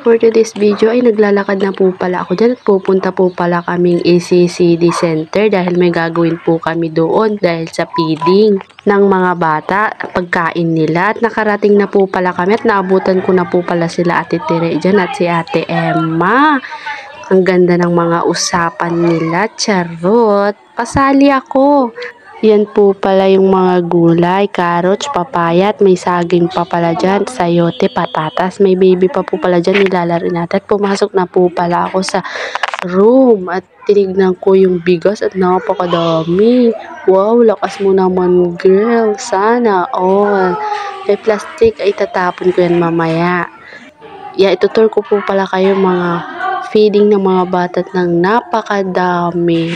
for today's video ay naglalakad na po pala ako dyan at pupunta po pala kaming ACCD Center dahil may gagawin po kami doon dahil sa feeding ng mga bata, pagkain nila. At nakarating na po pala kami at naabutan ko na po pala sila Ate Tere dyan at si Ate Emma. Ang ganda ng mga usapan nila, charot. Pasali ako. Yan po pala yung mga gulay, carrots, papaya at may saging pa pala dyan, sayote, patatas. May baby pa po pala dyan, nilalaro natin. At pumasok na po pala ako sa room at tinignan ko yung bigas at napakadami. Wow, lakas mo naman girl. Sana all. May plastic ay tatapon ko yan mamaya. Itutur ko po pala kayo mga feeding ng mga bata ng napakadami.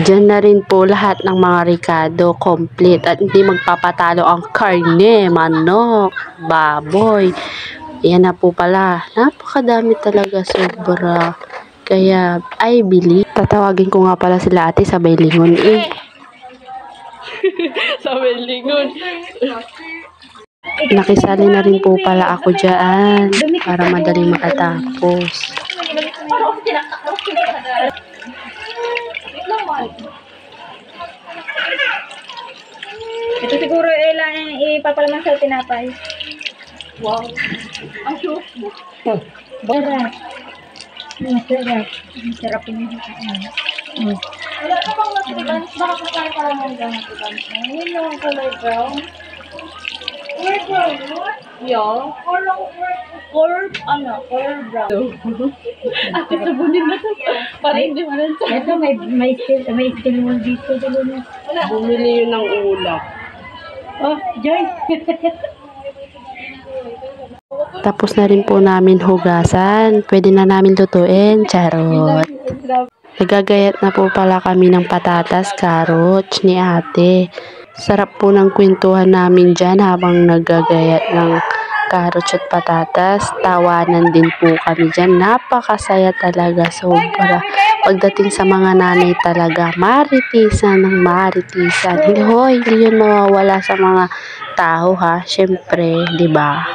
Diyan na rin po lahat ng mga Ricardo complete at hindi magpapatalo ang karne, manok, baboy. Yan na po pala. Napakadami talaga, sobra. Kaya, I believe. Tatawagin ko nga pala sila ate sabay lingon eh. Sabay lingon. Nakisali na rin po pala ako dyan para madaling makatapos. Ito siguro ipapalaman sa tinapay. Wow. Ang shoes. Sarap. Sarap. Sarap yung wala ka bang natigan? Baka kakain ka lang ng natigan. Ayun yung color brown. Color brown? Yeah. Color brown. Ate, sabunin na to. Para hindi malansa. Ito, may still mo dito. Bumili yun ng ulam. Oh, Joy. Tapos na rin po namin hugasan. Pwede na namin lutuin. Charot. Nagagayat na po pala kami ng patatas, carrots ni ate. Sarap po ng kwentuhan namin dyan habang nagagayat ng carrots at patatas. Tawanan din po kami dyan. Napakasaya talaga, sobra. Pagdating sa mga nanay talaga, maritisan ng maritisan. Hindi yun mawawala sa mga tao ha. Syempre, di ba?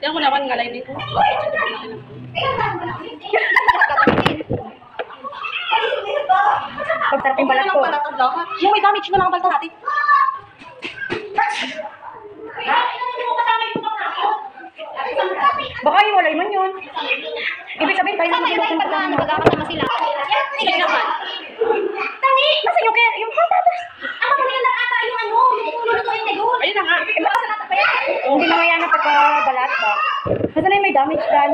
Diyan ko naman ngalay dito. Pagtarapin balat ko. Yung may damage na lang balta natin. Baka iwalay man yun. Ibig sabihin, tayo naman yung magkakasama sila. Sige naman. Tani! Nasa yung patatas? Ang mamaya lang ata yung lulutuin na doon. Ayun na nga. Baka sa nata pa yan. Hindi na nga yan ang pagkabalat ba? Nasa na yung may damage dan?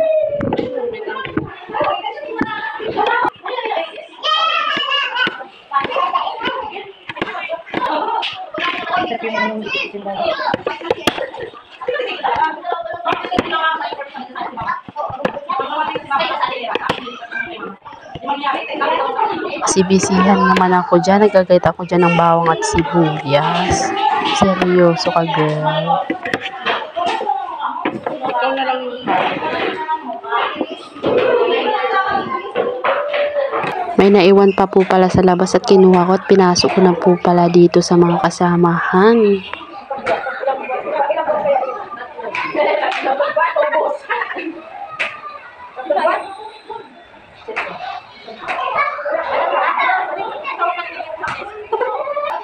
Sibisihan naman ako dyan. Nagagayat ako dyan ng bawang at sibuyas. Seryoso ka, girl. Ikaw na lang yung may naiwan pa po pala sa labas at kinuha ko at pinasok ko na po pala dito sa mga kasamahan.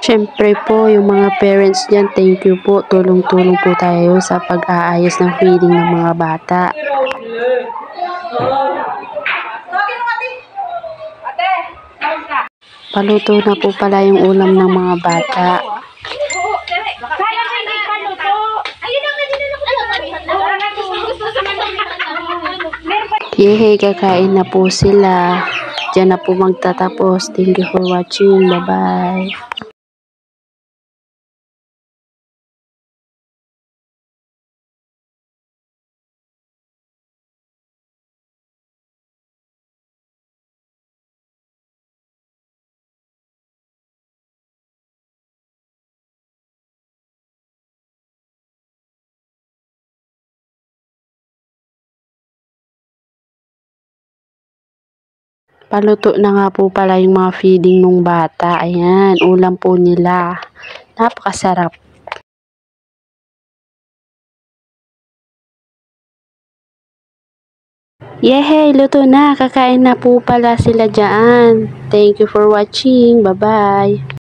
Siyempre po, yung mga parents dyan, thank you po. Tulong-tulong po tayo sa pag-aayos ng feeding ng mga bata. Paluto na po pala yung ulam ng mga bata. Yehey, kakain na po sila. Diyan na po magtatapos. Thank you for watching. Bye-bye. Paluto na nga po pala yung mga feeding ng bata. Ayan, ulam po nila. Napakasarap. Yehey, luto na. Kakain na po pala sila dyan. Thank you for watching. Bye-bye.